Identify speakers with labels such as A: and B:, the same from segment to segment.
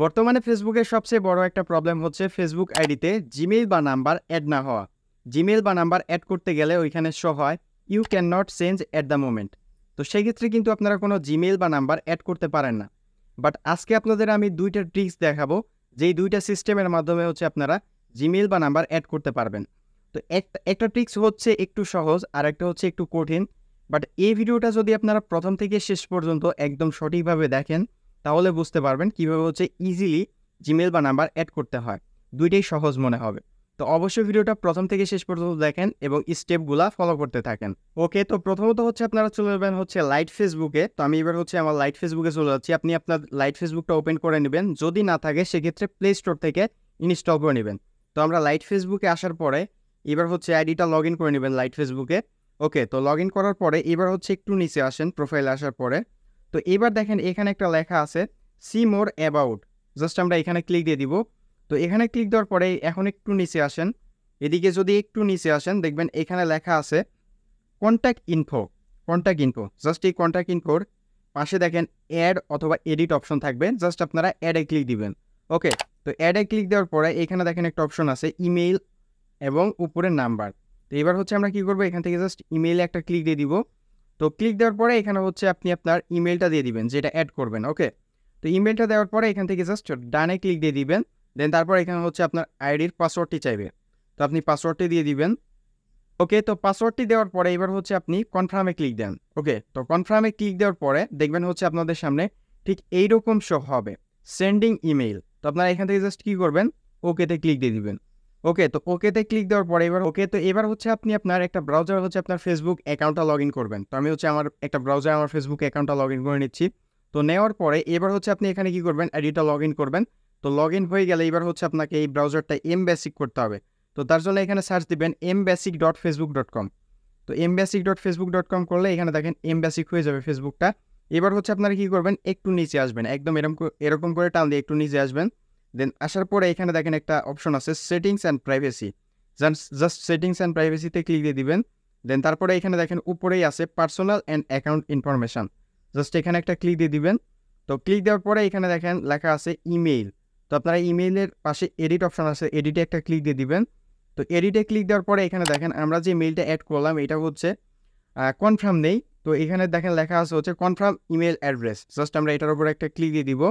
A: বর্তমানে ফেসবুকের সবচেয়ে বড় একটা প্রবলেম হচ্ছে ফেসবুক আইডিতে জিমেইল বা নাম্বার অ্যাড না হওয়া। জিমেইল বা নাম্বার অ্যাড করতে গেলে ওইখানে শো হয় you can not change at the moment. তো সেই ক্ষেত্রে কিন্তু আপনারা কোনো জিমেইল বা নাম্বার অ্যাড করতে পারেন না। বাট আজকে আপনাদের আমি দুইটা ট্রিক্স দেখাবো, যেই দুইটা সিস্টেমের মাধ্যমে হচ্ছে আপনারা জিমেইল বা নাম্বার অ্যাড করতে পারবেন। তো একটা ট্রিক্স হচ্ছে একটু সহজ, আর একটা হচ্ছে একটু কঠিন। বাট এই ভিডিওটা যদি আপনারা প্রথম থেকে শেষ পর্যন্ত একদম সঠিকভাবে দেখেন, তাহলে বুঝতে পারবেন কীভাবে হচ্ছে ইজিলি জিমেল বা নাম্বার অ্যাড করতে হয়। দুইটাই সহজ মনে হবে। তো অবশ্যই ভিডিওটা প্রথম থেকে শেষ পর্যন্ত দেখেন এবং স্টেপগুলা ফলো করতে থাকেন। ওকে, তো প্রথমত হচ্ছে আপনারা চলে যাবেন হচ্ছে লাইট ফেসবুকে। তো আমি এবার হচ্ছে আমার লাইট ফেসবুকে চলে যাচ্ছি। আপনি আপনার লাইট ফেসবুকটা ওপেন করে নেবেন, যদি না থাকে সেক্ষেত্রে প্লে স্টোর থেকে ইনস্টল করে নেবেন। তো আমরা লাইট ফেসবুকে আসার পরে এবার হচ্ছে আইডিটা লগ ইন করে নেবেন লাইট ফেসবুকে। ওকে, তো লগ ইন করার পরে এবার হচ্ছে একটু নিচে আসেন প্রোফাইলে আসার পরে। তো এবার দেখেন এখানে একটা লেখা আছে সি মোর অ্যাবাউট। জাস্ট আমরা এখানে ক্লিক দিয়ে দিব। তো এখানে ক্লিক দেওয়ার পরে এখন একটু নিচে আসেন। এদিকে যদি একটু নিচে আসেন দেখবেন এখানে লেখা আছে contact info. Contact info, just এই কন্ট্যাক্ট ইনফোর পাশে দেখেন অ্যাড অথবা এডিট অপশন থাকবে। জাস্ট আপনারা অ্যাডে ক্লিক দিবেন। ওকে, তো অ্যাডে ক্লিক দেওয়ার পরে এখানে দেখেন একটা অপশন আছে ইমেইল এবং উপরে নাম্বার। তো এবার হচ্ছে আমরা কী করবো, এখান থেকে জাস্ট ইমেইলে একটা ক্লিক দিয়ে দিব। তো ক্লিক দেওয়ার পরে এখানে হচ্ছে আপনি আপনার ইমেলটা দিয়ে দিবেন যেটা অ্যাড করবেন। ওকে, তো ইমেলটা দেওয়ার পরে এখান থেকে জাস্ট ডানে ক্লিক দিয়ে দিবেন। দেন তারপর এখানে হচ্ছে আপনার আইডির পাসওয়ার্ডটি চাইবে, তো আপনি পাসওয়ার্ডটি দিয়ে দিবেন। ওকে, তো পাসওয়ার্ডটি দেওয়ার পরে এবার হচ্ছে আপনি কনফার্মে ক্লিক দেন। ওকে, তো কনফার্মে ক্লিক দেওয়ার পরে দেখবেন হচ্ছে আপনাদের সামনে ঠিক এইরকম শো হবে সেন্ডিং ইমেইল। তো আপনারা এখান থেকে জাস্ট কী করবেন, ওকেতে ক্লিক দিয়ে দিবেন। ওকে, তো ওকেতে ক্লিক দেওয়ার পরে এবার হচ্ছে আপনি আপনার একটা ব্রাউজার হচ্ছে আপনার ফেসবুক অ্যাকাউন্টটা লগ ইন করবেন। তো আমি হচ্ছে আমার একটা ব্রাউজার আমার ফেসবুক অ্যাকাউন্টটা লগ ইন করে নিচ্ছি। তো নেওয়ার পরে এবার হচ্ছে আপনি এখানে কী করবেন, আইডিটা লগ ইন করবেন। তো লগ ইন হয়ে গেলে এবার হচ্ছে আপনাকে এই ব্রাউজারটা এমবেসিক করতে হবে। তো তার জন্য এখানে সার্চ দিবেন mbasic.facebook.com। তো mbasic.facebook.com করলে এখানে দেখেন এমবেসিক হয়ে যাবে ফেসবুকটা। এবার হচ্ছে আপনারা কী করবেন, একটু নিচে আসবেন, একদম এরকম করে টান দিয়ে একটু নিচে আসবেন। দেন আসার পরে এখানে দেখেন একটা অপশন আছে settings and privacy. Just settings and প্রাইভেসিতে ক্লিক দিয়ে দিবেন। দেন তারপরে এখানে দেখেন উপরেই আছে personal and account information. Just এখানে একটা ক্লিক দিয়ে দিবেন। তো ক্লিক দেওয়ার পরে এখানে দেখেন লেখা আছে ইমেইল। তো আপনারা ইমেইলের পাশে এডিট অপশন আছে, এডিটে একটা ক্লিক দিয়ে দিবেন। তো এডিটে ক্লিক দেওয়ার পরে এখানে দেখেন আমরা যে মেইলটা অ্যাড করলাম এটা হচ্ছে কনফার্ম নেই। তো এখানে দেখেন লেখা আছে হচ্ছে কনফার্ম ইমেল অ্যাড্রেস। জাস্ট আমরা এটার উপরে একটা ক্লিক দিয়ে দিব।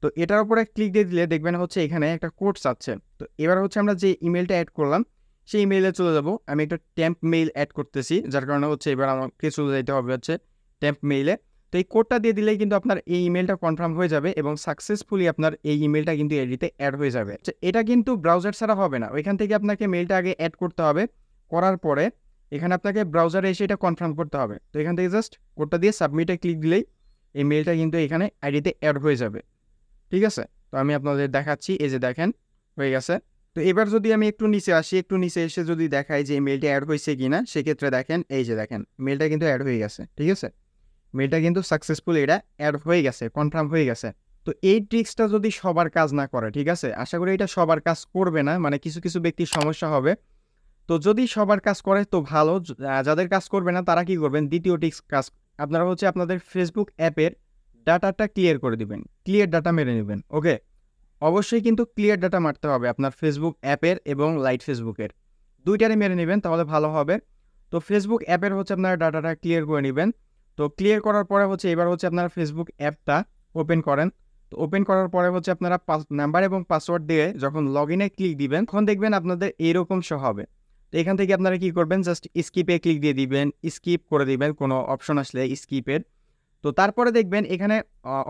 A: তো এটার উপরে ক্লিক দিয়ে দিলে দেখবেন হচ্ছে এখানে একটা কোড চাচ্ছে। তো এবার হচ্ছে আমরা যে ইমেলটা অ্যাড করলাম সেই ইমেইলে চলে যাব। আমি একটা ট্যাম্প মেইল অ্যাড করতেছি, যার কারণে হচ্ছে এবার আমাকে চলে যেতে হবে হচ্ছে ট্যাম্প মেইলে। তো এই কোডটা দিয়ে দিলেই কিন্তু আপনার এই ইমেলটা কনফার্ম হয়ে যাবে এবং সাকসেসফুলি আপনার এই ইমেলটা কিন্তু এডিতে অ্যাড হয়ে যাবে। এটা কিন্তু ব্রাউজার ছাড়া হবে না, ওইখান থেকে আপনাকে মেইলটা আগে অ্যাড করতে হবে। করার পরে এখানে আপনাকে ব্রাউজারে এসে এটা কনফার্ম করতে হবে। তো এখান থেকে জাস্ট কোডটা দিয়ে সাবমিটে ক্লিক দিলেই এই মেইলটা কিন্তু এখানে আইডিতে অ্যাড হয়ে যাবে। ঠিক আছে, তো আমি আপনাদের দেখাচ্ছি, এই যে দেখেন হয়ে গেছে। তো এবার যদি আমি একটু নিচে আসি, একটু নিচে এসে যদি দেখাই যে মেইলটা অ্যাড হয়েছে কিনা, সেক্ষেত্রে দেখেন এই যে দেখেন মেইলটা কিন্তু অ্যাড হয়ে গেছে। ঠিক আছে, মেইলটা কিন্তু সাকসেসফুল এটা অ্যাড হয়ে গেছে, কনফার্ম হয়ে গেছে। তো এই ট্রিক্সটা যদি সবার কাজ না করে, ঠিক আছে, আশা করি এটা সবার কাজ করবে না, মানে কিছু কিছু ব্যক্তির সমস্যা হবে। তো যদি সবার কাজ করে তো ভালো, যাদের কাজ করবে না তারা কি করবেন, দ্বিতীয় ট্রিক্স কাজ আপনারা হচ্ছে আপনাদের ফেসবুক অ্যাপের ডাটাটা ক্লিয়ার করে দিবেন, ক্লিয়ার ডাটা মেরে নেবেন। ওকে, অবশ্যই কিন্তু ক্লিয়ার ডাটা মারতে হবে আপনার ফেসবুক অ্যাপের এবং লাইট ফেসবুকের দুইটারই মেরে নেবেন, তাহলে ভালো হবে। তো ফেসবুক অ্যাপের হচ্ছে আপনারা ডাটাটা ক্লিয়ার করে নেবেন। তো ক্লিয়ার করার পরে হচ্ছে এবার হচ্ছে আপনারা ফেসবুক অ্যাপটা ওপেন করেন। তো ওপেন করার পরে হচ্ছে আপনারা নাম্বার এবং পাসওয়ার্ড দিয়ে যখন লগ ইনে ক্লিক দিবেন তখন দেখবেন আপনাদের এইরকম শো হবে। তো এখান থেকে আপনারা কি করবেন, জাস্ট স্কিপে ক্লিক দিয়ে দিবেন, স্কিপ করে দিবেন কোনো অপশন আসলে স্কিপের। তো তারপরে দেখবেন এখানে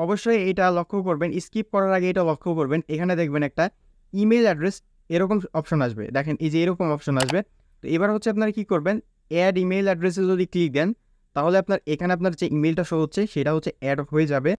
A: অবশ্যই এটা লক্ষ্য করবেন, স্কিপ করার আগে এটা লক্ষ্য করবেন, এখানে দেখবেন একটা ইমেল অ্যাড্রেস এরকম অপশন আসবে। দেখেন এই যে এরকম অপশন আসবে। তো এবার হচ্ছে আপনারা কি করবেন, অ্যাড ইমেল অ্যাড্রেসে যদি ক্লিক দেন তাহলে আপনার এখানে আপনার যে ইমেলটা শো হচ্ছে সেটা হচ্ছে অ্যাড হয়ে যাবে।